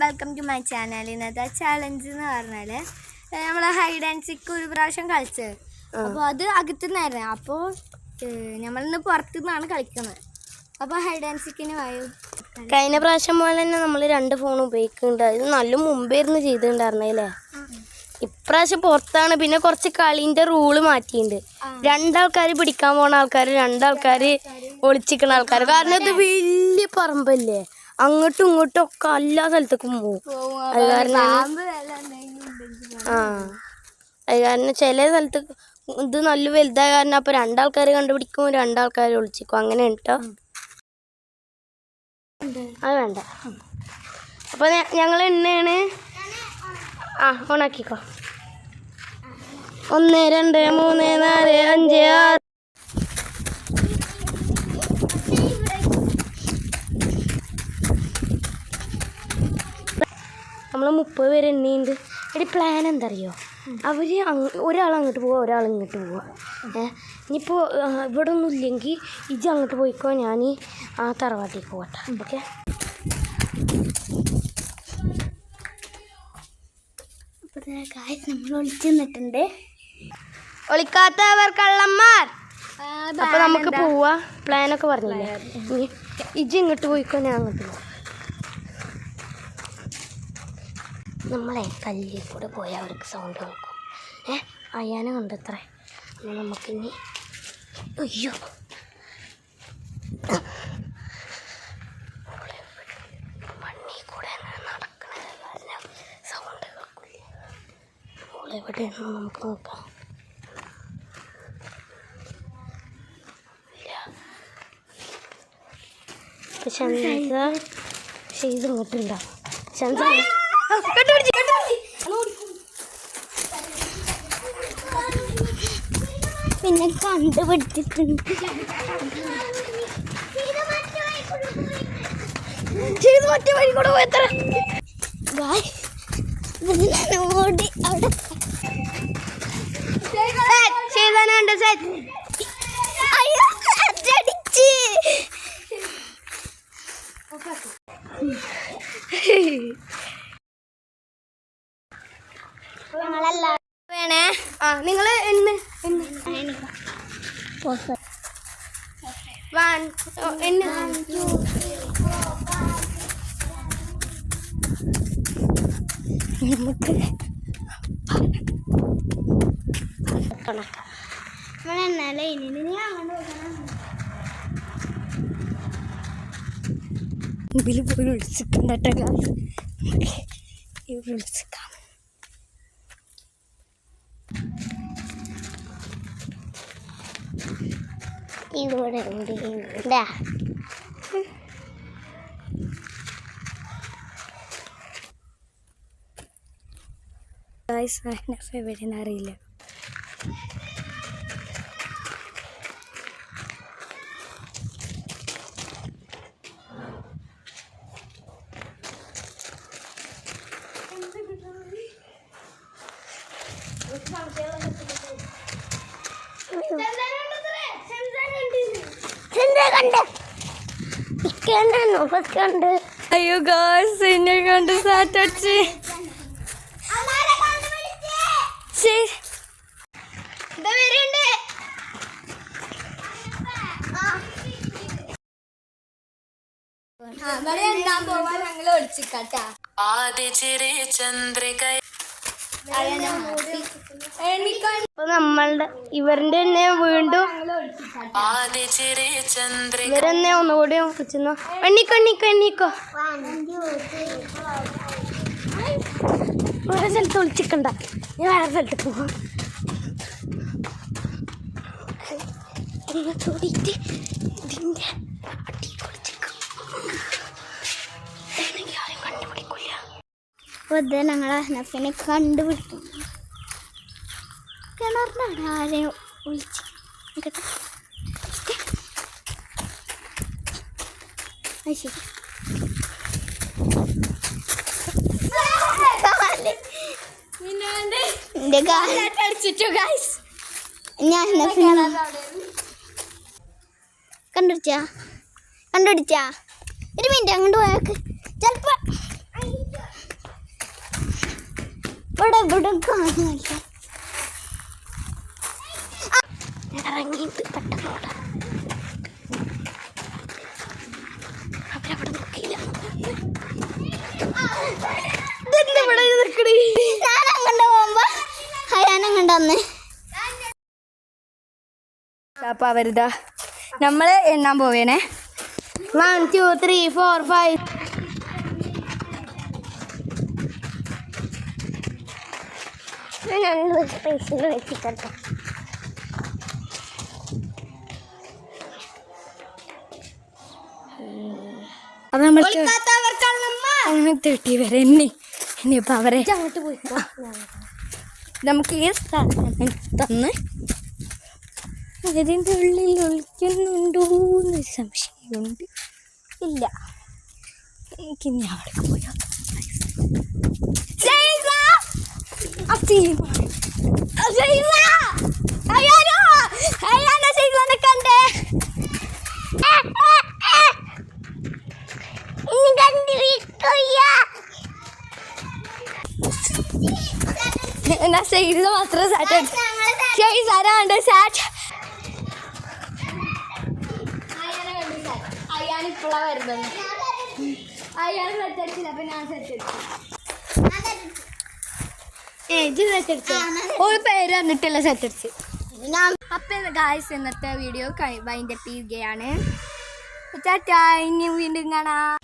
Welcome to my channel. ഇന്നത്തെ challenge എന്ന് പറഞ്ഞാൽ നമ്മൾ ഹൈഡ് ആൻഡ് സീക്ക് ഒരു പ്രാവശ്യം കളിച്ചത്. അപ്പോൾ അത് അകത്തുനിന്നായിരുന്നു. അപ്പോൾ നമ്മളിന്ന് പുറത്തുനിന്നാണ് കളിക്കുന്നത്. അപ്പോൾ ഹൈഡ് ആൻഡ് സീക്കിന് വായു കഴിഞ്ഞ പ്രാവശ്യം പോലെ തന്നെ നമ്മൾ 2 ഫോൺ ഉപയോഗിക്കുന്നുണ്ട്. ഇത് നല്ല മുമ്പായിരുന്നു ചെയ്തിട്ടുണ്ടായിരുന്നല്ലേ. ഇപ്രാവശ്യം പുറത്താണ്. പിന്നെ കുറച്ച് കളീൻ്റെ റൂള് മാറ്റിയിട്ടുണ്ട്. 2 ആൾക്കാർ പിടിക്കാൻ പോണ ആൾക്കാർ, 2 ആൾക്കാർ ഒളിച്ചിക്കുന്ന ആൾക്കാർ. കാരണം ഇത് വലിയ പറമ്പല്ലേ, അങ്ങോട്ടും ഇങ്ങോട്ടും ഒക്കെ എല്ലാ സ്ഥലത്തേക്കും പോകും. അത് കാരണം ചില സ്ഥലത്ത് ഇത് നല്ല വലുതായ കാരണം അപ്പോൾ 2 ആൾക്കാർ കണ്ടുപിടിക്കും, 2 ആൾക്കാർ ഒളിച്ചിക്കും. അങ്ങനെ കേട്ടോ. അത് വേണ്ട. അപ്പോൾ ഞങ്ങൾ എണ്ണയാണ്. ഓണാക്കിക്കോ. 1 2 3 4 5 6. നമ്മൾ 30 പേര് എണ്ണയുണ്ട്. എടി പ്ലാൻ എന്താ അറിയോ, അവർ ഒരാൾ അങ്ങോട്ട് പോവുക, ഒരാൾ ഇങ്ങോട്ട് പോവുക. ഇനിയിപ്പോൾ ഇവിടെ ഒന്നും ഇല്ലെങ്കിൽ ഇജ്ജ് അങ്ങോട്ട് പോയിക്കോ, ഞാൻ ആ തറവാട്ടിലേക്ക് പോകട്ടെ. ഓക്കെ. നമ്മൾ ഒളിച്ചു നിന്നിട്ടുണ്ട്. ഒളിക്കാത്തവർ കള്ളന്മാർ. അപ്പോൾ നമുക്ക് പോവാ. പ്ലാനൊക്കെ പറഞ്ഞില്ലേ. ഇനി ഇജ്ജ് ഇങ്ങോട്ട് പോയിക്കോ, ഞാൻ അങ്ങോട്ട് പോവാം. നമ്മളെ കല്ലിൽ കൂടെ പോയാൽ അവർക്ക് സൗണ്ട് നോക്കും. അയ്യാനെ കണ്ടത്രേ. എന്നാൽ നമുക്കിനി അയ്യോ മണ്ണി കൂടെ നടക്കണ കാരണം സൗണ്ട് കേൾക്കില്ല. മോളെവിടെയാണെന്ന് നമുക്ക് നോക്കാം. ഷൻസ ചെയ്ത് ഇങ്ങോട്ടുണ്ടാവും. ഷൻസ പിന്നെ കണ്ടുപിടിച്ചിട്ടുണ്ട്. ചെയ്ത് മറ്റേ വഴി കൂടെ പോയത്ര ഓടി അവിടെ ചെയ്താനുണ്ട്. സെറ്റ് അടിച്ച് വേണേ. നിങ്ങൾ എണ്ണ് നമുക്ക് ഇതിൽ പോയി വിളിച്ചിട്ടുണ്ടോ. വിളിച്ചിക്കാം. ഇവിടെ എവിടെയെന്ന് അറിയില്ല. അയ്യോ ഗായ്സ്, എന്നെ കണ്ട് സാറ്റടിച്ച്. നമ്മളുടെ ഇവരുടെ തന്നെ വീണ്ടും ഇവരെന്നെ ഒന്നുകൂടി വിളിച്ചു. എണ്ണിക്കോ. വേറെ സ്ഥലത്ത് വിളിച്ചിക്കണ്ട, ഞാൻ വേറെ സ്ഥലത്ത് പോവാം. ചോദിച്ചിട്ട് ഇതിൻ്റെ അടി വിളിച്ചിക്കും. ആരും കണ്ടുപിടിക്കില്ല. അപ്പോൾ ഞങ്ങളെ നഫിനെ കണ്ടുപിടിക്കും. കിണറിനാണ് ആരെയും വിളിച്ച് കേട്ടോ. ശരി. ഞാൻ കണ്ടുപിടിച്ചാ 1 മിനിറ്റ് അങ്ങോട്ട് പോയാക്ക്. ചിലപ്പോ ഇവിടെ കാണുന്നില്ല. ഇറങ്ങിയിട്ട് പെട്ടെന്ന് അവരവിടെ നോക്കിയില്ല. ഞാനങ്ങണ്ട് പോകുമ്പോ ഞാനങ്ങണ്ടന്ന്. അപ്പൊ അവരിതാ നമ്മള് എണ്ണാൻ പോവേനെ. 1 2 3 4 5. വെച്ചിട്ടോ. അപ്പൊ നമ്മൾ 30 വരെ ഇനിയിപ്പോ അവരെ അങ്ങോട്ട് പോയിക്കോ. നമുക്ക് ഈ സ്ഥലം തന്ന് ഇതിൻ്റെ ഉള്ളിൽ ഒളിക്കുന്നുണ്ടോ എന്ന് സംശയമുണ്ട്. ഇല്ല, എനിക്കിനി അവിടെ പോയോ. സൈഡിൽ മാത്രം സാറ്റ് ആരാണ്ട് സാറ്റ് അയാളിപ്പോഴാ വരുന്നത്. അയാൾ സെറ്റടിച്ചില്ല, അപ്പൊ ഞാൻ സെറ്റടിച്ചു. ഒരു പേര് വന്നിട്ടുള്ള സെറ്റടിച്ച്. അപ്പൊ ഗായ്സ് ഇന്നത്തെ വീഡിയോ വൈൻഡപ്പ് ചെയ്യുകയാണ്. ഇനി വീണ്ടും കാണാം.